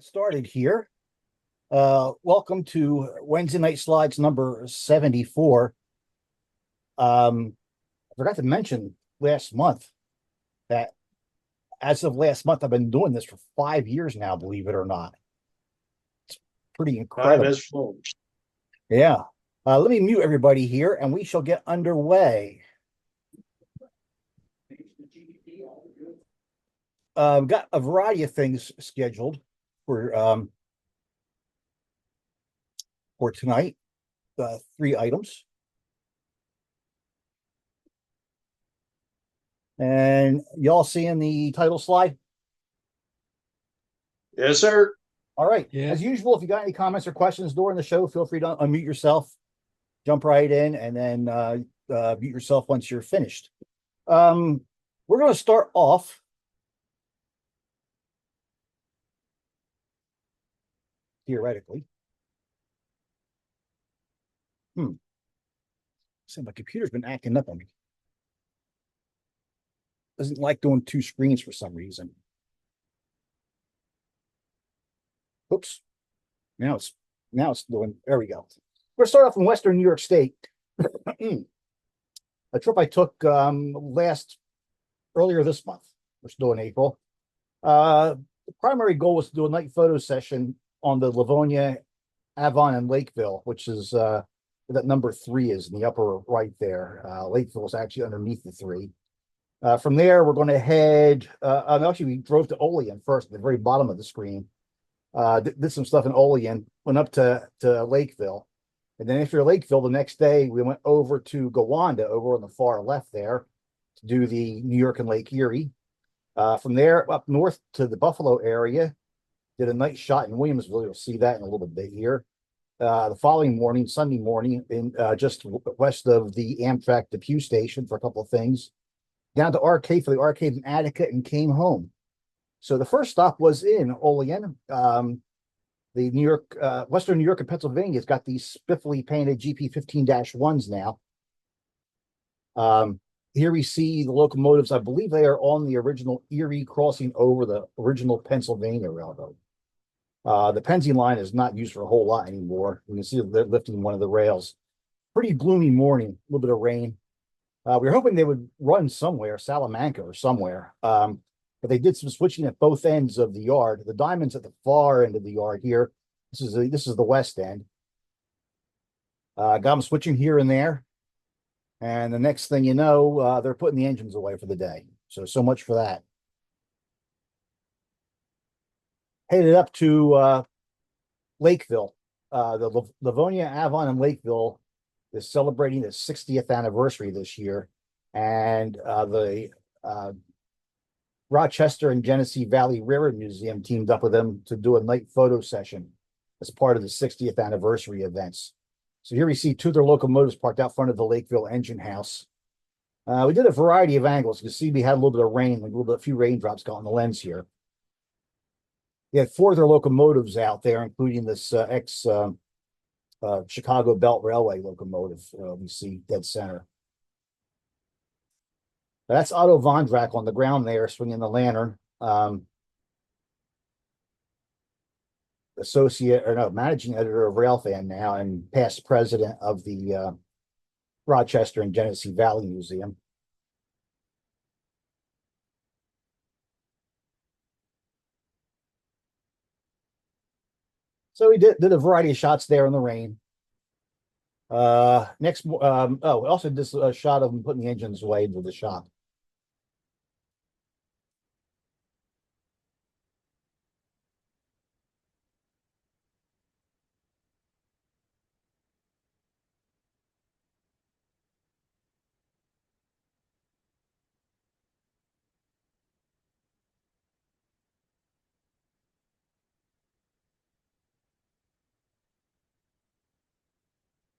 Get started here. Welcome to Wednesday Night Slides number 74. I forgot to mention last month that as of last month, I've been doing this for 5 years now, believe it or not. It's pretty Time incredible. has flown. Yeah. Let me mute everybody here and we shall get underway. We've got a variety of things scheduled for tonight. Three items. And y'all seeing the title slide? Yes, sir. All right. Yeah. As usual, if you got any comments or questions during the show, feel free to unmute yourself, jump right in, and then mute yourself once you're finished. We're going to start off theoretically. So my computer's been acting up on me. Doesn't like doing two screens for some reason. Oops. Now it's doing. There we go. We're going to start off in Western New York State. A trip I took earlier this month. We're still in April. The primary goal was to do a night photo session on the Livonia, Avon, and Lakeville, which is that number 3 is in the upper right there. Lakeville is actually underneath the 3. From there, we're going to head. Actually, we drove to Olean first, at the very bottom of the screen. Did some stuff in Olean, went up to Lakeville. And then after Lakeville, the next day, we went over to Gowanda, over on the far left there, to do the New York and Lake Erie. From there, up north to the Buffalo area, did a night shot in Williamsville. You'll see that in a little bit here. The following morning, Sunday morning, in just west of the Amtrak Depew station for a couple of things. Down to Arcade for the arcade in Attica and came home. So the first stop was in Olean. The New York, Western New York and Pennsylvania has got these spiffily painted GP15-1s now. Here we see the locomotives. I believe they are on the original Erie crossing over the original Pennsylvania Railroad. The Pennsy line is not used for a whole lot anymore. You can see they're lifting one of the rails. Pretty gloomy morning, a little bit of rain. We were hoping they would run somewhere, Salamanca or somewhere. But they did some switching at both ends of the yard. The diamond's at the far end of the yard here. This is the west end. Got them switching here and there. And the next thing you know, they're putting the engines away for the day. So much for that. Headed up to Lakeville. The Livonia, Avon, and Lakeville is celebrating its 60th anniversary this year. And the Rochester and Genesee Valley Railroad Museum teamed up with them to do a night photo session as part of the 60th anniversary events. So here we see 2 of their locomotives parked out front of the Lakeville engine house. We did a variety of angles. You can see we had a little bit of rain, a few raindrops got on the lens here. We had 4 of their locomotives out there, including this Chicago Belt Railway locomotive we see dead center. That's Otto Vondrak on the ground there, swinging the lantern. Managing editor of Railfan now and past president of the Rochester and Genesee Valley Museum. So we did a variety of shots there in the rain. We also did a shot of them putting the engines away into the shop.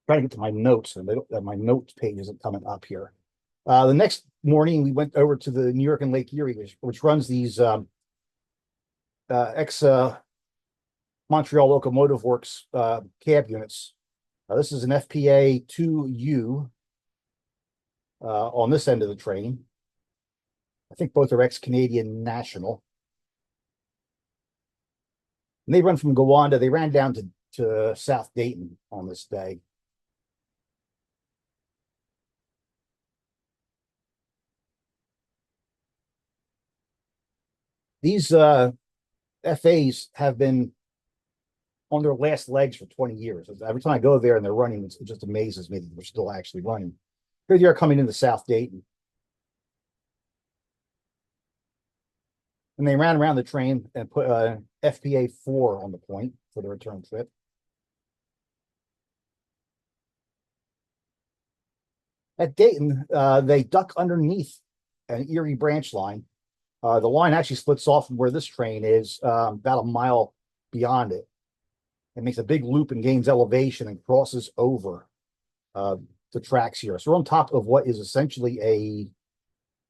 Trying to get to my notes, and my notes page isn't coming up here. The next morning, we went over to the New York and Lake Erie, which runs these ex Montreal Locomotive Works cab units. This is an FPA 2U on this end of the train. I think both are ex-Canadian National. And they run from Gowanda. They ran down to South Dayton on this day. These FAs have been on their last legs for 20 years. Every time I go there and they're running, it just amazes me that they're still actually running. Here they are coming into South Dayton. And they ran around the train and put FPA 4 on the point for the return trip. At Dayton, they duck underneath an Erie branch line. The line actually splits off from where this train is, about a mile beyond it. It makes a big loop and gains elevation and crosses over the tracks here. So we're on top of what is essentially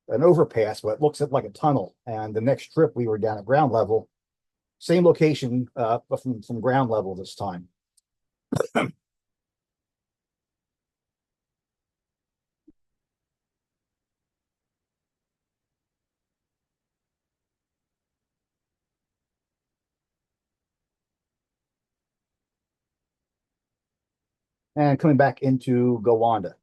an overpass, but it looks like a tunnel. And the next trip we were down at ground level, same location, but from ground level this time. And coming back into Gowanda.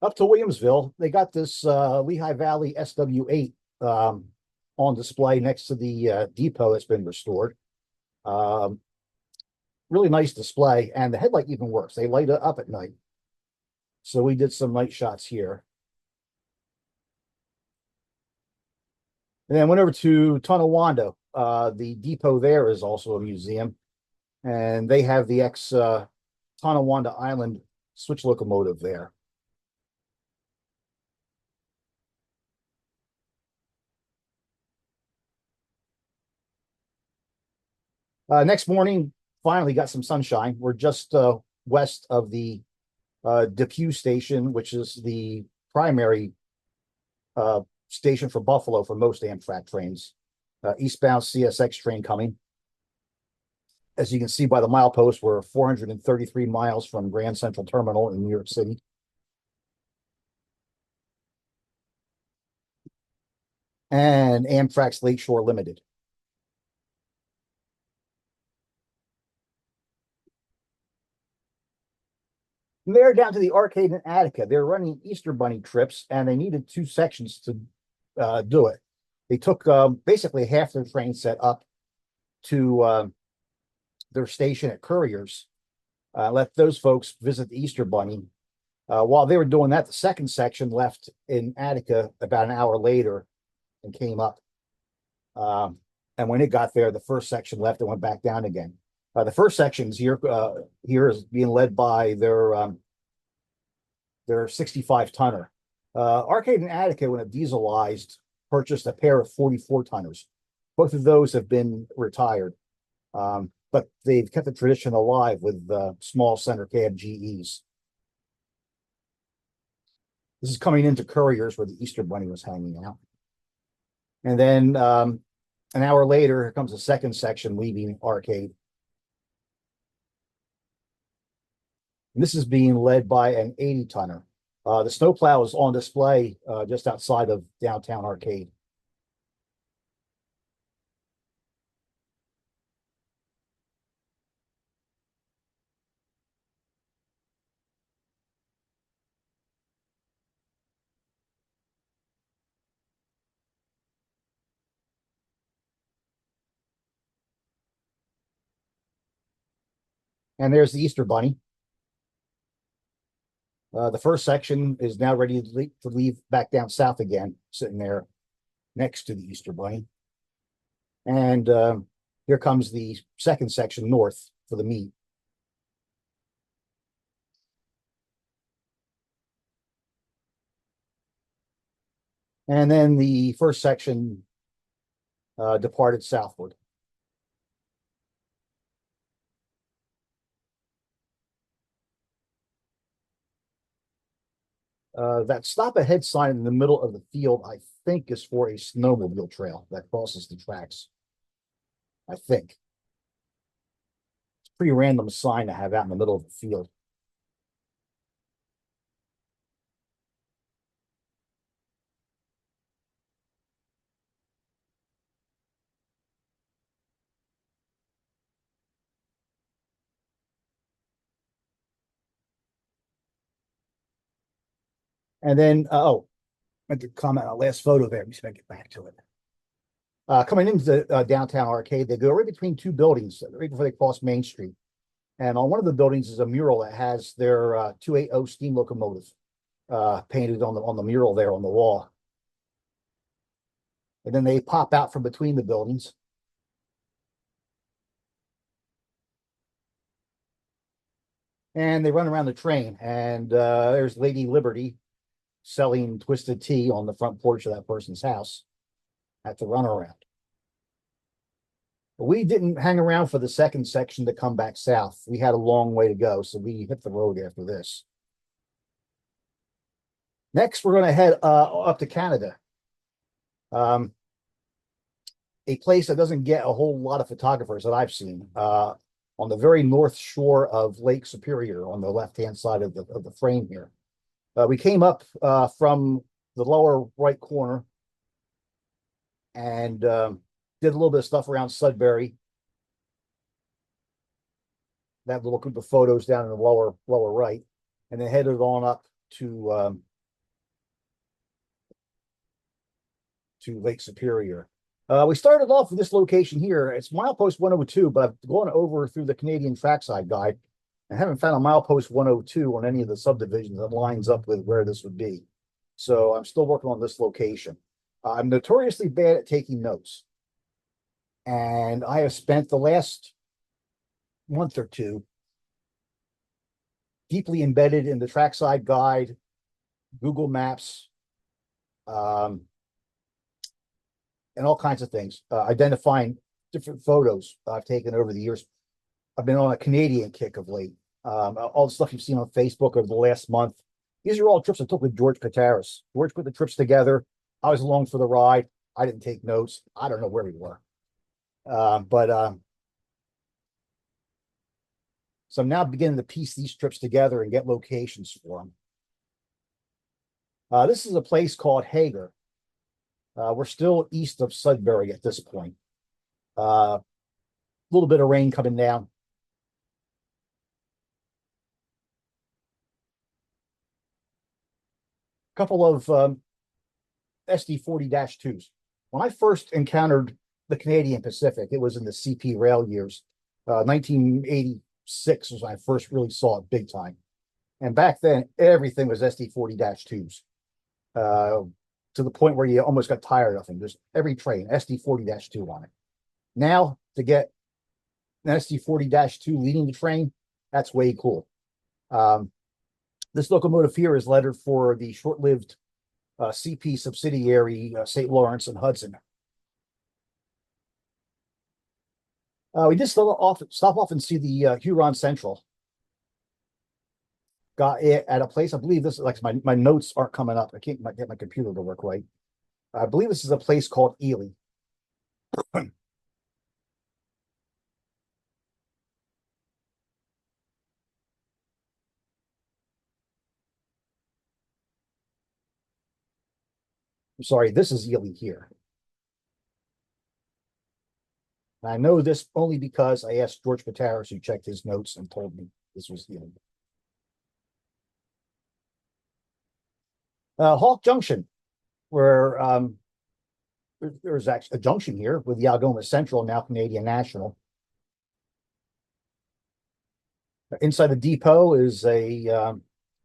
Up to Williamsville, they got this Lehigh Valley SW8 on display next to the depot that's been restored. Really nice display, and the headlight even works. They light it up at night. So we did some night shots here. And then went over to Tonawanda. The depot there is also a museum, and they have the Tonawanda Island switch locomotive there. Next morning, finally got some sunshine. We're just west of the Depew station, which is the primary station for Buffalo for most Amtrak trains. Eastbound CSX train coming. As you can see by the milepost, we're 433 miles from Grand Central Terminal in New York City. And Amtrak's Lakeshore Limited. And they're down to the arcade in Attica. They're running Easter Bunny trips, and they needed 2 sections to do it. They took basically half their train set up to their station at Courier's, let those folks visit the Easter Bunny. While they were doing that, the second section left in Attica about an hour later and came up. And when it got there, the first section left and went back down again. The first sections here is being led by their 65 tonner. Arcade in Attica, when it dieselized, purchased a pair of 44 tonners. Both of those have been retired, but they've kept the tradition alive with small center cab GEs. This is coming into Courier's where the Easter Bunny was hanging out. And then an hour later, here comes the second section leaving Arcade. And this is being led by an 80 tonner. The snowplow is on display just outside of downtown Arcade. And there's the Easter Bunny. The first section is now ready to leave back down south again, sitting there next to the Easter Bunny. And here comes the second section north for the meet. And then the first section departed southward. That stop ahead sign in the middle of the field, I think, is for a snowmobile trail that crosses the tracks. I think. It's a pretty random sign to have out in the middle of the field. And then, I meant to comment on the last photo there. Let me see if I can get back to it. Coming into the downtown arcade, they go right between two buildings, right before they cross Main Street. And on one of the buildings is a mural that has their 280 steam locomotive painted on the mural there on the wall. And then they pop out from between the buildings. And they run around the train. And there's Lady Liberty selling twisted tea on the front porch of that person's house at the runaround. But we didn't hang around for the second section to come back south. We had a long way to go, so we hit the road after this. Next, we're going to head up to Canada. A place that doesn't get a whole lot of photographers that I've seen. On the very north shore of Lake Superior on the left-hand side of the frame here. We came up from the lower right corner and did a little bit of stuff around Sudbury. That little group of photos down in the lower right, and then headed on up to Lake Superior. We started off with this location here. It's milepost 102, but I've gone over through the Canadian Trackside Guide and haven't found a milepost 102 on any of the subdivisions that lines up with where this would be. So I'm still working on this location. I'm notoriously bad at taking notes. And I have spent the last month or two deeply embedded in the Trackside Guide, Google Maps, and all kinds of things, identifying different photos I've taken over the years. I've been on a Canadian kick of late. All the stuff you've seen on Facebook over the last month. These are all trips I took with George Kataris. George put the trips together. I was along for the ride. I didn't take notes. I don't know where we were. So I'm now beginning to piece these trips together and get locations for them. This is a place called Hager. We're still east of Sudbury at this point. A little bit of rain coming down. A couple of SD40-2s. When I first encountered the Canadian Pacific, it was in the CP rail years. 1986 was when I first really saw it big time. And back then, everything was SD40-2s. To the point where you almost got tired of them. There's every train, SD40-2 on it. Now, to get an SD40-2 leading the train, that's way cool. This locomotive here is lettered for the short-lived CP subsidiary, St. Lawrence and Hudson. We did stop off and see the Huron Central. Got it at a place, I believe this is like my notes aren't coming up. I can't get my computer to work right. I believe this is a place called Erie. I'm sorry, this is Erie here. And I know this only because I asked George Kataris, who checked his notes and told me this was Erie. Hawk Junction, where there's actually a junction here with the Algoma Central, now Canadian National. Inside the depot is a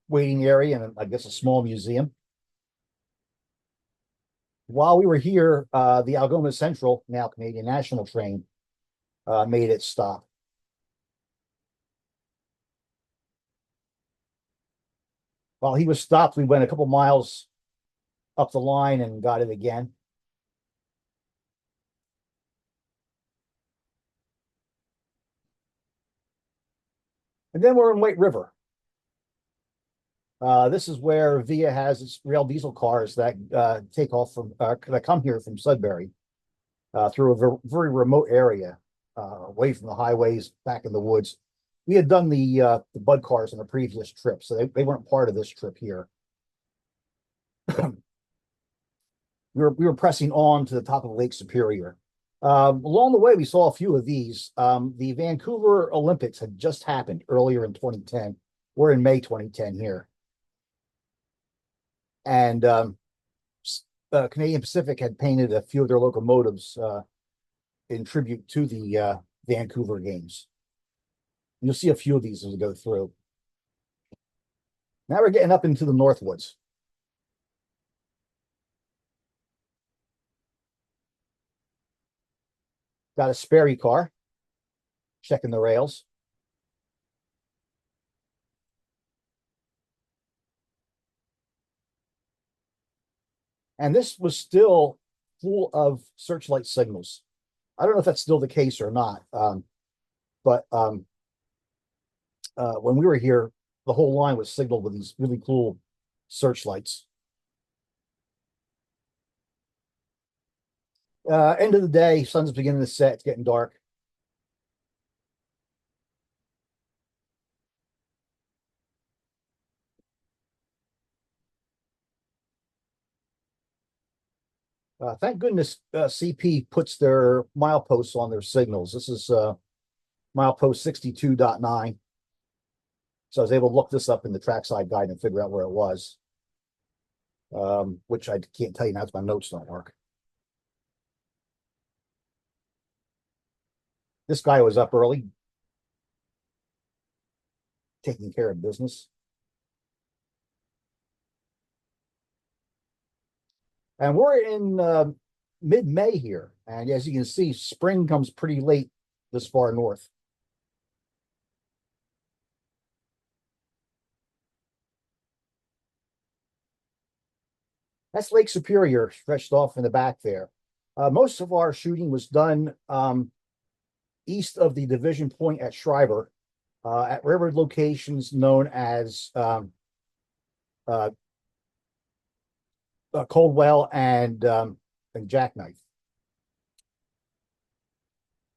waiting area and I guess a small museum. While we were here, the Algoma Central, now Canadian National train, made its stop. While he was stopped, we went a couple miles up the line and got it again. And then we're in White River. This is where VIA has its rail diesel cars that take off from that come here from Sudbury through a very remote area, away from the highways, back in the woods. We had done the Bud cars on a previous trip, so they weren't part of this trip here. we were pressing on to the top of Lake Superior. Along the way, we saw a few of these. The Vancouver Olympics had just happened earlier in 2010. We're in May 2010 here. And Canadian Pacific had painted a few of their locomotives in tribute to the Vancouver games. You'll see a few of these as we go through. Now we're getting up into the Northwoods. Got a Sperry car, checking the rails. And this was still full of searchlight signals. I don't know if that's still the case or not. But when we were here, the whole line was signaled with these really cool searchlights. End of the day, sun's beginning to set. It's getting dark. Thank goodness CP puts their mileposts on their signals. This is milepost 62.9. So I was able to look this up in the trackside guide and figure out where it was, which I can't tell you now because my notes don't work. This guy was up early, taking care of business. And we're in mid-May here. And as you can see, spring comes pretty late this far north. That's Lake Superior stretched off in the back there. Most of our shooting was done east of the division point at Schreiber, at river locations known as Coldwell and Jackknife.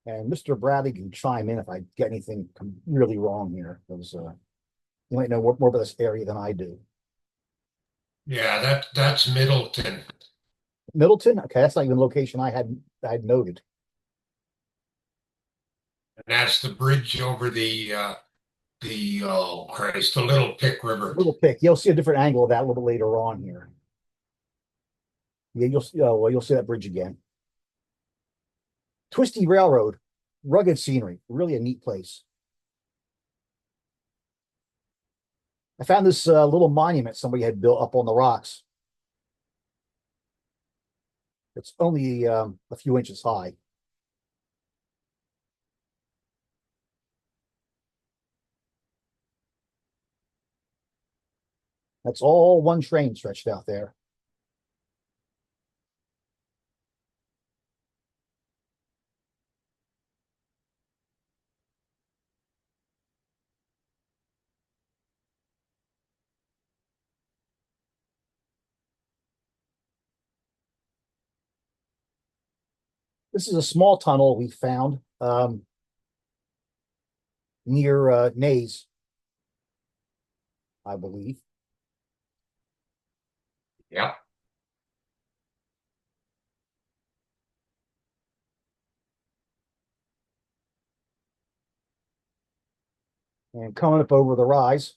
And Mr. Bradley can chime in if I get anything really wrong here, because you might know more about this area than I do. Yeah, that's Middleton. Middleton? Okay, that's not even the location I had noted. And that's the bridge over the oh Christ, the Little Pick River. Little Pick. You'll see a different angle of that a little bit later on here. Yeah, you'll see that bridge again. Twisty Railroad, rugged scenery, really a neat place. I found this little monument somebody had built up on the rocks. It's only a few inches high. That's all one train stretched out there. This is a small tunnel we found near Nays, I believe. Yeah. And coming up over the rise,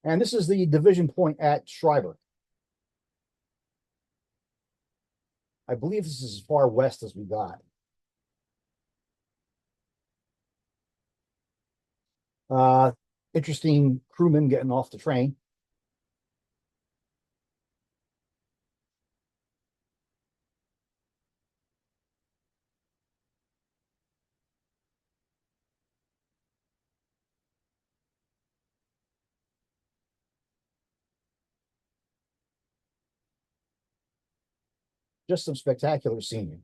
and this is the division point at Schreiber. I believe this is as far west as we got. Uh, Interesting crewman getting off the train. Just some spectacular scenery.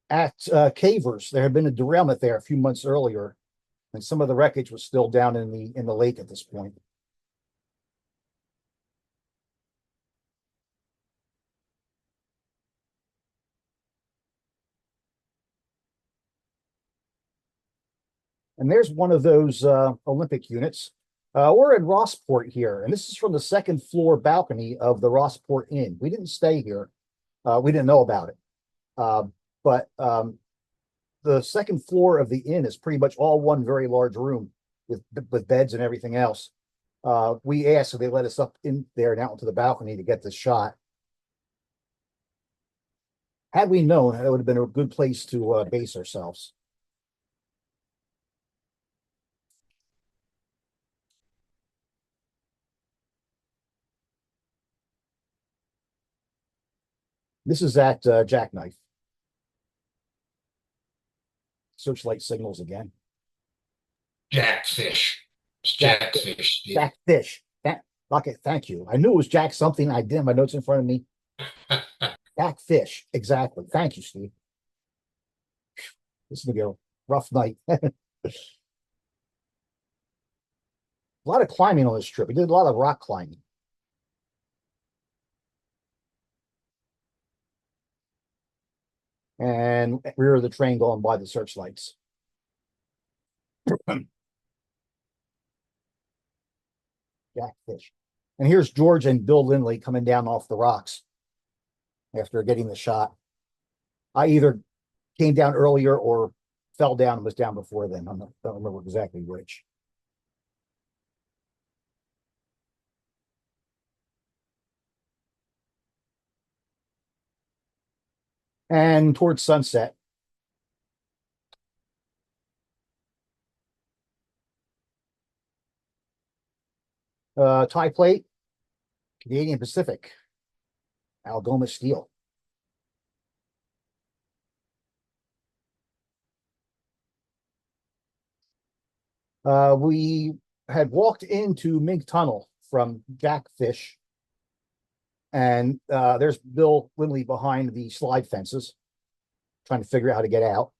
At Cavers, there had been a derailment there a few months earlier, and some of the wreckage was still down in the lake at this point. And there's one of those Olympic units. We're in Rossport here, and this is from the second floor balcony of the Rossport Inn. We didn't stay here. We didn't know about it. Uh, but the second floor of the inn is pretty much all one very large room with beds and everything else. We asked if they let us up in there and out into the balcony to get this shot. Had we known, that would have been a good place to base ourselves. This is at Jackknife. Searchlight signals again. Jackfish. It's Jack, Jackfish. Jack Fish. Okay, thank you. I knew it was Jack something. I didn't have my notes in front of me. Jack Fish. Exactly. Thank you, Steve. This is going to be a rough night. A lot of climbing on this trip. We did a lot of rock climbing. And rear of the train going by the searchlights. Jack Fish. And here's George and Bill Lindley coming down off the rocks after getting the shot. I either came down earlier or fell down and was down before them. I don't remember exactly which. And towards sunset. Tie plate, Canadian Pacific, Algoma Steel. We had walked into Mink Tunnel from Jackfish, and there's Bill Lindley behind the slide fences, trying to figure out how to get out.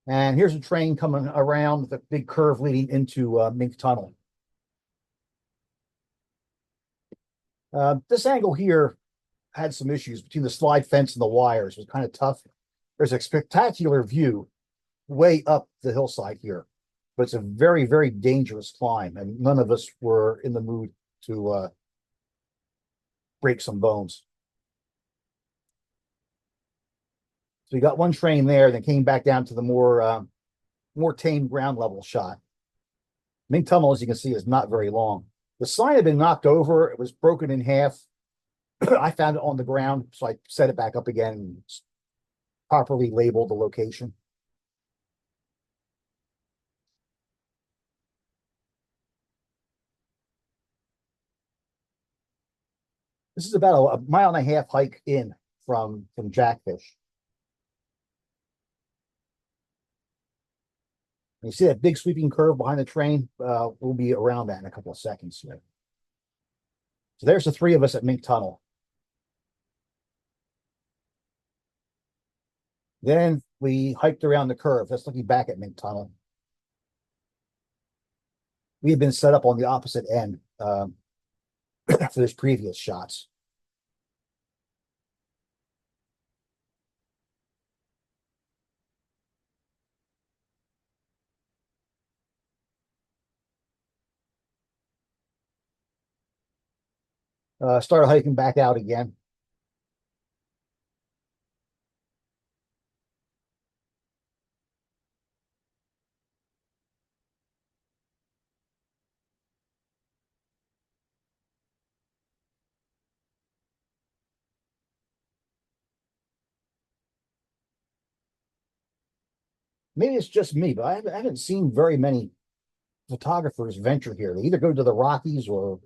And here's a train coming around the big curve leading into Mink Tunnel. This angle here had some issues between the slide fence and the wires. It was kind of tough. There's a spectacular view way up the hillside here, but it's a very, very dangerous climb, and none of us were in the mood to break some bones. So we got one train there, then came back down to the more tame ground level shot. Mink Tunnel, as you can see, is not very long. The sign had been knocked over. It was broken in half. I found it on the ground, so I set it back up again and properly labeled the location. This is about a mile and a half hike in from Jackfish. You see that big sweeping curve behind the train? We'll be around that in a couple of seconds here. So there's the three of us at Mink Tunnel. Then we hiked around the curve. That's looking back at Mink Tunnel. We had been set up on the opposite end for this previous shots. Started hiking back out again. Maybe it's just me, but I haven't seen very many photographers venture here. They either go to the Rockies or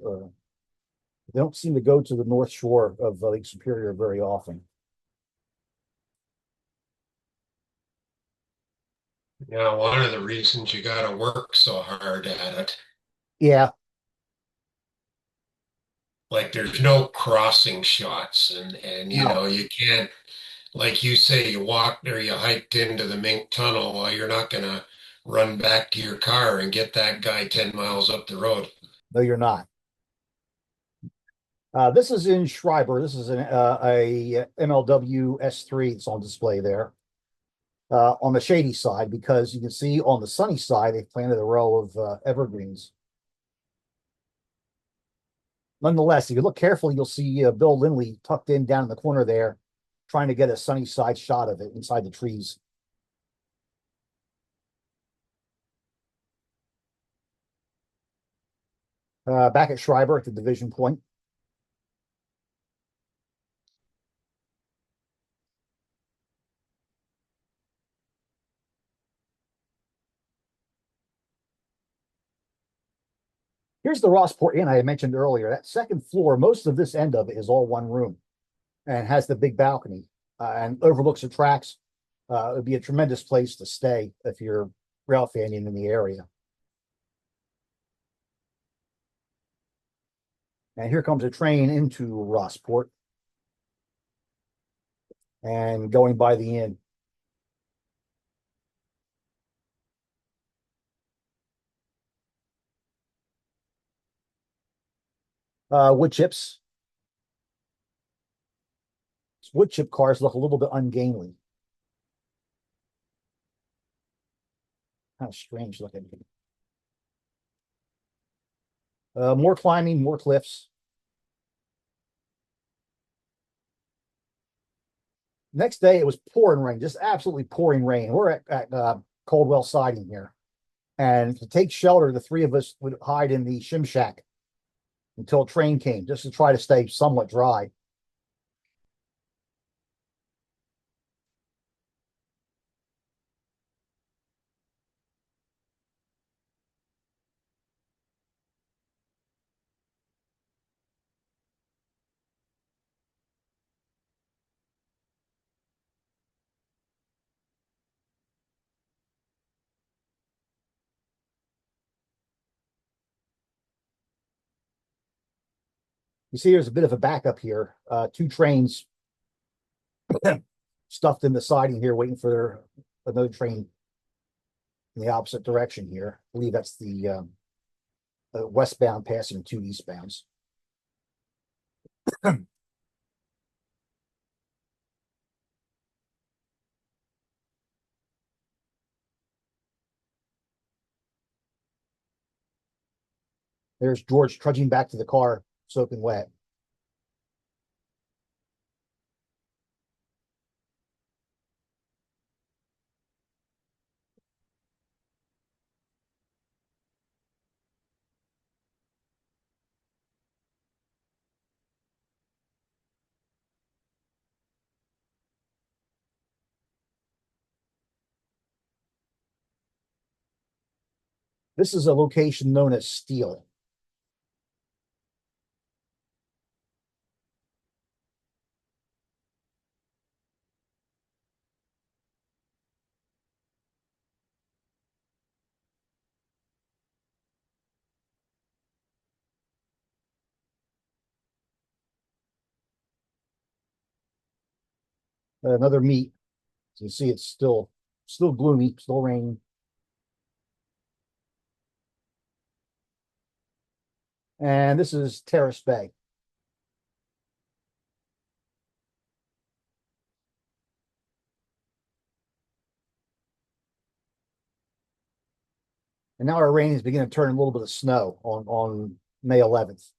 they don't seem to go to the North Shore of Lake Superior very often. Yeah, one of the reasons you got to work so hard at it. Yeah, Like there's no crossing shots, and you no, know you can't, like you say, you walked or you hiked into the Mink Tunnel. Well, you're not gonna run back to your car and get that guy 10 miles up the road. no, you're not. This is in Schreiber. This is a MLW S3 that's on display there. on the shady side, because you can see on the sunny side, they've planted a row of evergreens. Nonetheless, if you look carefully, you'll see Bill Lindley tucked in down in the corner there, trying to get a sunny side shot of it inside the trees. Back at Schreiber at the division point. Here's the Rossport Inn I mentioned earlier. That second floor, most of this end of it is all one room and has the big balcony and overlooks the tracks. It would be a tremendous place to stay if you're rail fanning in the area. And here comes a train into Rossport and going by the inn. Wood chips. Wood chip cars look a little bit ungainly. Kind of strange looking. More climbing, more cliffs. Next day, it was pouring rain, just absolutely pouring rain. We're at Caldwell Siding here. And to take shelter, the three of us would hide in the shim shack until a train came, just to try to stay somewhat dry. You see, there's a bit of a backup here. Two trains stuffed in the siding here, waiting for another train in the opposite direction here. I believe that's the westbound passing two eastbounds. There's George trudging back to the car, soaking wet. This is a location known as Steel. Another meet. So you see, it's still gloomy, still raining. And this is Terrace Bay. And now our rain is beginning to turn a little bit of snow on May 11th.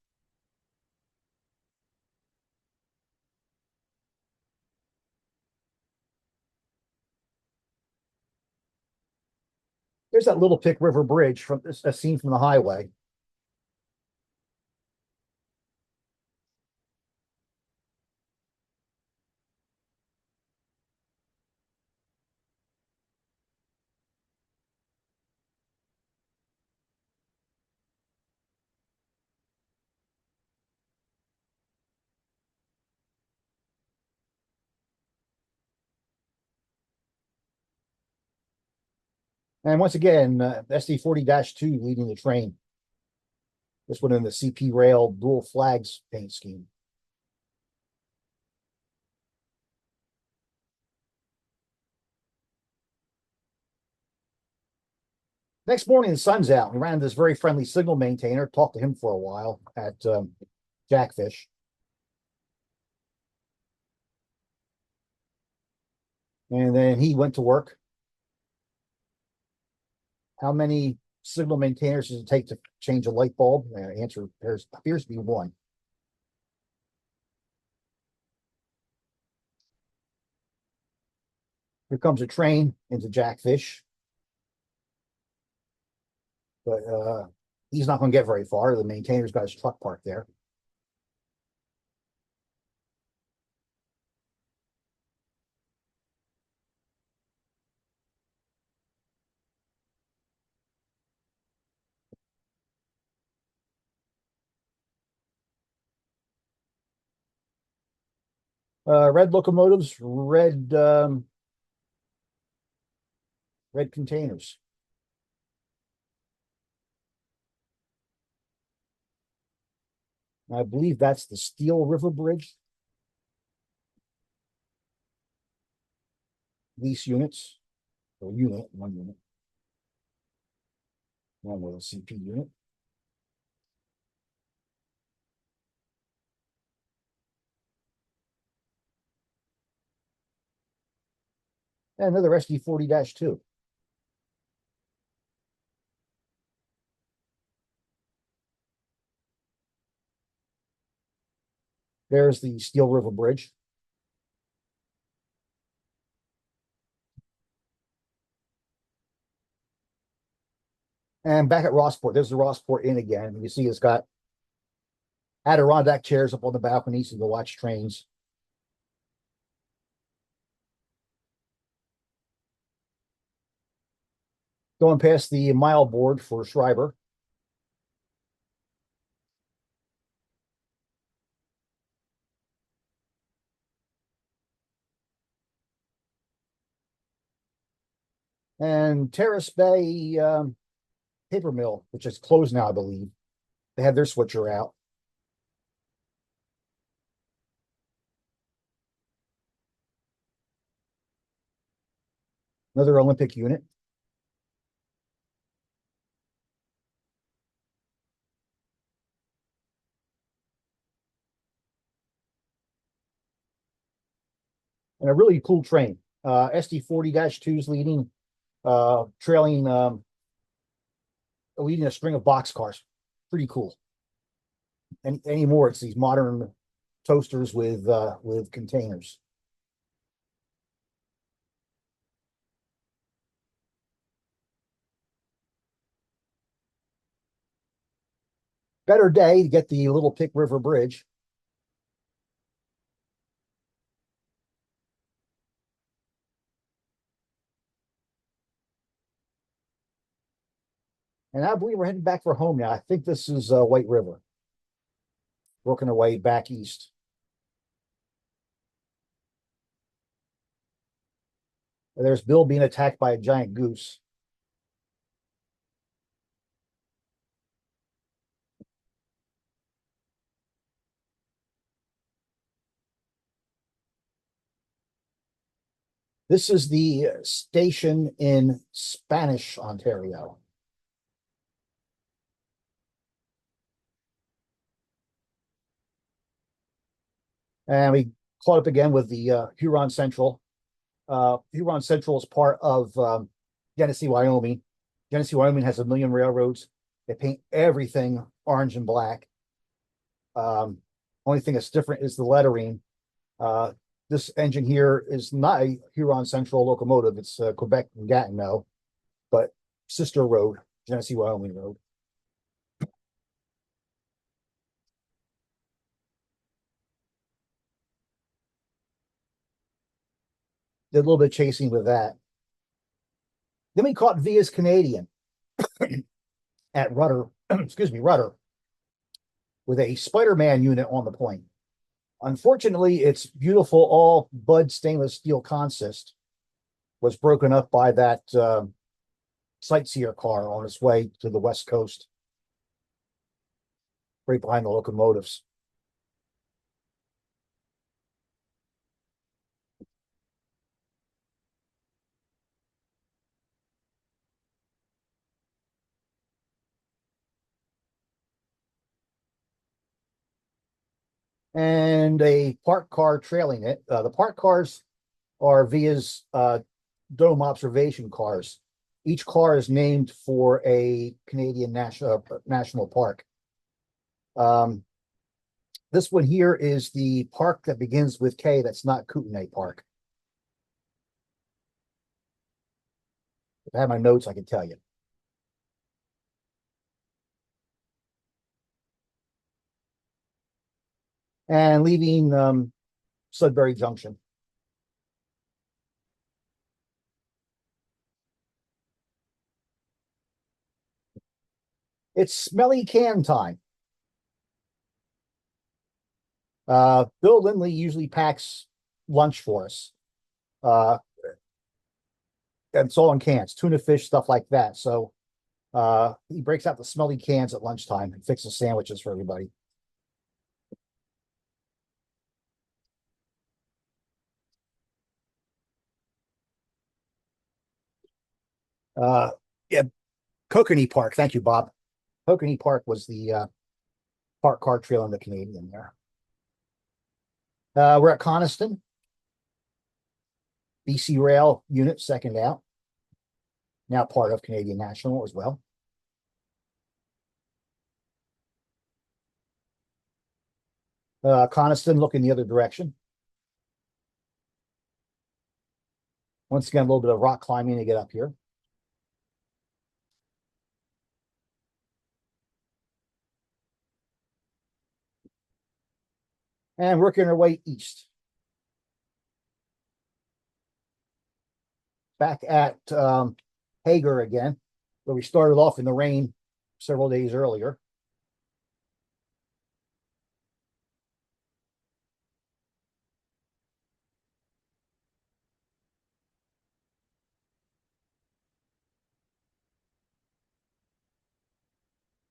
There's that Little Pick River Bridge from this, a scene from the highway. And once again, SD 40-2 leading the train. This one in the CP Rail dual flags paint scheme. Next morning, the sun's out. We ran into this very friendly signal maintainer, talked to him for a while at Jackfish. And then he went to work. How many signal maintainers does it take to change a light bulb? Answer appears to be one. Here comes a train into Jackfish, but he's not going to get very far. The maintainer's got his truck parked there. Red locomotives, red containers. I believe that's the Steel River Bridge. Lease units, or one unit. One with a CP unit. And another SD40-2. There's the Steel River Bridge. And back at Rossport, there's the Rossport Inn again. You see it's got Adirondack chairs up on the balcony so you can watch trains. Going past the mile board for Schreiber. And Terrace Bay paper mill, which is closed now, I believe. They have their switcher out. Another Olympic unit. And a really cool train. SD40-2 is leading, leading a string of boxcars. Pretty cool. And anymore, it's these modern toasters with containers. Better day to get the Little Pick River Bridge. And I believe we're heading back for home now. I think this is White River. Working our way back east. And there's Bill being attacked by a giant goose. This is the station in Spanish, Ontario. And we caught up again with the Huron Central. Huron Central is part of Genesee, Wyoming. Genesee, Wyoming has a million railroads. They paint everything orange and black. Only thing that's different is the lettering. This engine here is not a Huron Central locomotive. It's Quebec and Gatineau, but sister road, Genesee, Wyoming road. Did a little bit of chasing with that. Then we caught Via's Canadian at Rudder, excuse me, Rudder, with a Spider-Man unit on the point. Unfortunately, its beautiful all Bud stainless steel consist was broken up by that sightseer car on its way to the West Coast, right behind the locomotives. And a parked car trailing it. The parked cars are Via's dome observation cars. Each car is named for a Canadian national park. This one here is the park that begins with K. That's not Kootenai Park. If I had my notes, I could tell you. And leaving Sudbury Junction. It's smelly can time. Bill Lindley usually packs lunch for us. And it's all in cans, tuna fish, stuff like that. So he breaks out the smelly cans at lunchtime and fixes sandwiches for everybody. Yeah, Kokanee Park. Thank you, Bob. Kokanee Park was the park car trail in the Canadian there. We're at Coniston. BC Rail unit, second out. Now part of Canadian National as well. Coniston looking the other direction. Once again, a little bit of rock climbing to get up here. And working our way east. Back at Hager again, where we started off in the rain several days earlier.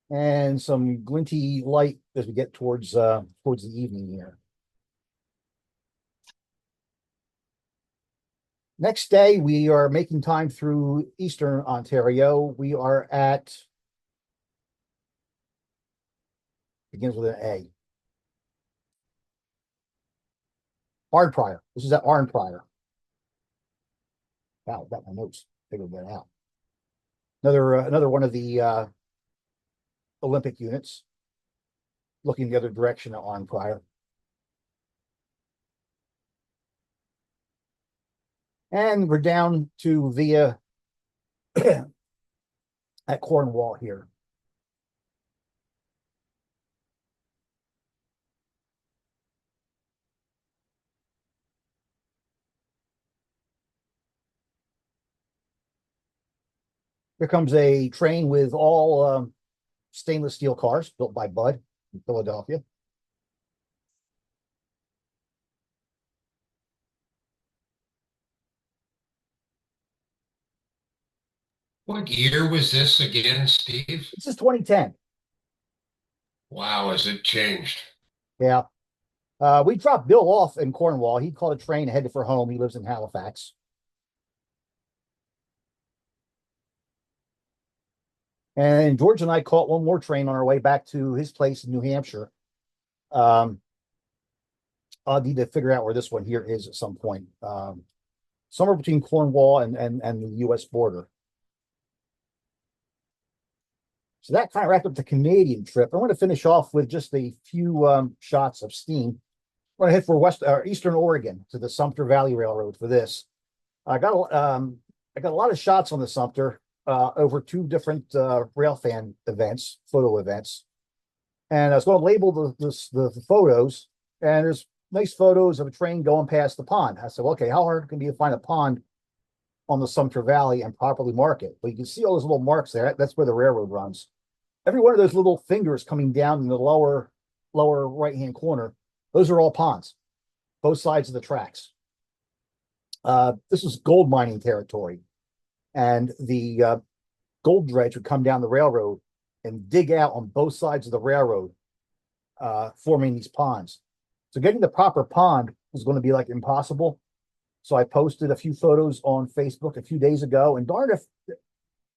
And some glinty light as we get towards the evening here. Next day, we are making time through Eastern Ontario. We are at, begins with an A. Arnprior. This is at Arnprior. Wow, got my notes. Figured that out. Another one of the Olympic units. Looking the other direction at Arnprior. And we're down to via at Cornwall here. Here comes a train with all stainless steel cars built by Bud in Philadelphia. What year was this again, Steve? This is 2010. Wow, has it changed? Yeah. We dropped Bill off in Cornwall. He caught a train and headed for home. He lives in Halifax. And George and I caught one more train on our way back to his place in New Hampshire. I'll need to figure out where this one here is at some point. Somewhere between Cornwall and the U.S. border. So that kind of wrapped up the Canadian trip. I want to finish off with just a few shots of steam. I'm going to head for Eastern Oregon to the Sumpter Valley Railroad for this. I got a lot of shots on the Sumpter over two different railfan events, photo events, and I was going to label the photos. And there's nice photos of a train going past the pond. I said, well, okay, how hard can it be to find a pond on the Sumpter Valley and properly mark it? But you can see all those little marks there. That's where the railroad runs. Every one of those little fingers coming down in the lower right-hand corner, those are all ponds, both sides of the tracks. This is gold mining territory, and the gold dredge would come down the railroad and dig out on both sides of the railroad, forming these ponds. So getting the proper pond was going to be like impossible. So I posted a few photos on Facebook a few days ago, and darn if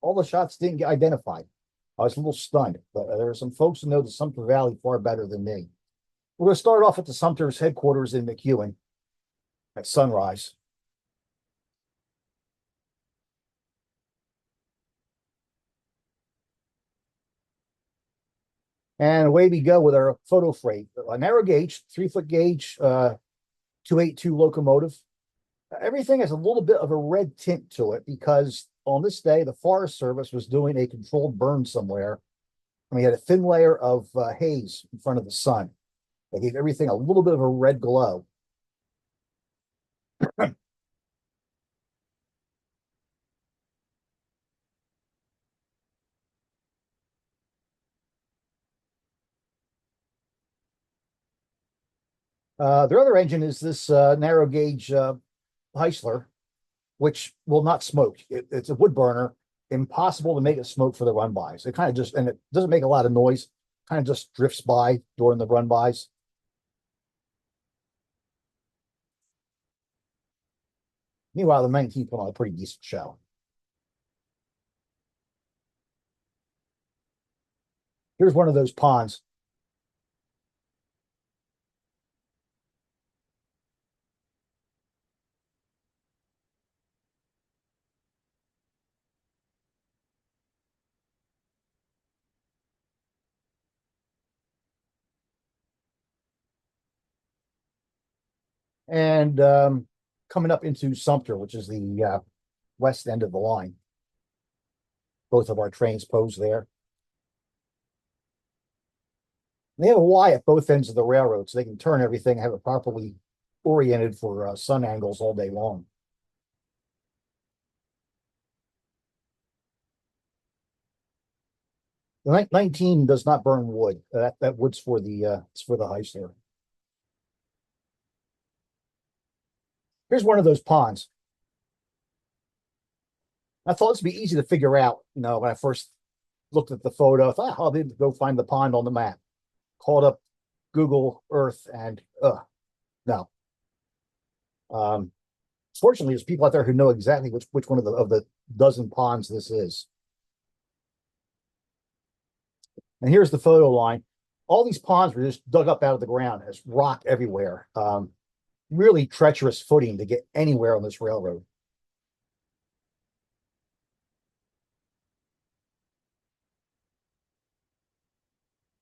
all the shots didn't get identified. I was a little stunned, but there are some folks who know the Sumpter Valley far better than me. We're going to start off at the Sumpter's headquarters in McEwen at sunrise. And away we go with our photo freight. A narrow gauge, 3-foot gauge, 282 locomotive. Everything has a little bit of a red tint to it because on this day, the Forest Service was doing a controlled burn somewhere. And we had a thin layer of haze in front of the sun. They gave everything a little bit of a red glow. Their other engine is this narrow gauge Heisler, which will not smoke. It's a wood burner, impossible to make it smoke for the run bys. It kind of just, and it doesn't make a lot of noise, kind of just drifts by during the run bys. Meanwhile, the 19 put on a pretty decent show. Here's one of those ponds. And coming up into Sumpter, which is the west end of the line. Both of our trains pose there. They have a Y at both ends of the railroad, so they can turn everything, have it properly oriented for sun angles all day long. The 19 does not burn wood. That wood's for the it's for the Heisler. Here's one of those ponds. I thought this would be easy to figure out, when I first looked at the photo. I thought, I'll need to go find the pond on the map. Called up Google Earth and no. Fortunately, there's people out there who know exactly which one of the dozen ponds this is. And here's the photo line. All these ponds were just dug up out of the ground. There's rock everywhere. Really treacherous footing to get anywhere on this railroad.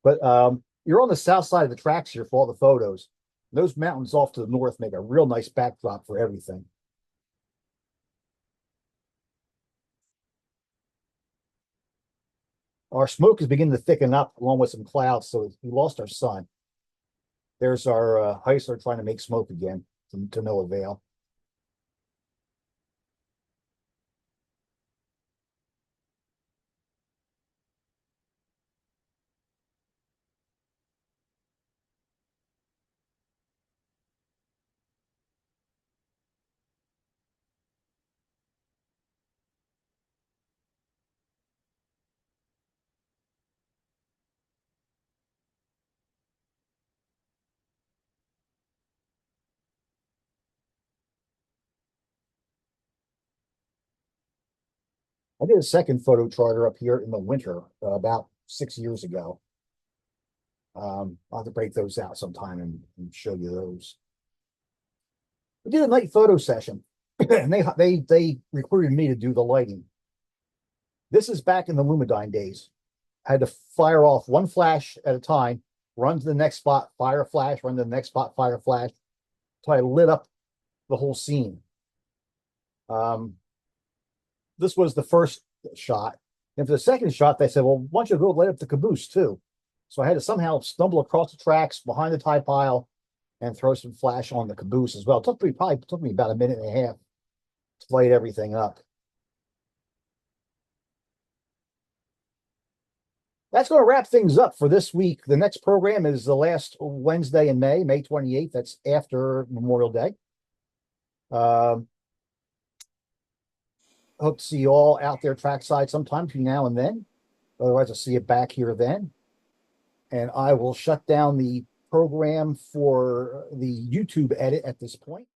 But you're on the south side of the tracks here for all the photos. Those mountains off to the north make a real nice backdrop for everything. Our smoke is beginning to thicken up along with some clouds, so we lost our sun. There's our Heisler trying to make smoke again to no avail. I did a second photo charter up here in the winter about 6 years ago. I'll have to break those out sometime and show you those. We did a night photo session, and they recruited me to do the lighting. This is back in the Lumidyne days. I had to fire off one flash at a time, run to the next spot, fire a flash, run to the next spot, fire a flash, until I lit up the whole scene. This was the first shot. And for the second shot, they said, well, why don't you go light up the caboose too? So I had to somehow stumble across the tracks behind the tie pile and throw some flash on the caboose as well. Probably took me about a minute and a half to light everything up. That's going to wrap things up for this week. The next program is the last Wednesday in May, May 28th. That's after Memorial Day. Hope to see you all out there trackside sometime between now and then. Otherwise, I'll see you back here then. And I will shut down the program for the YouTube edit at this point.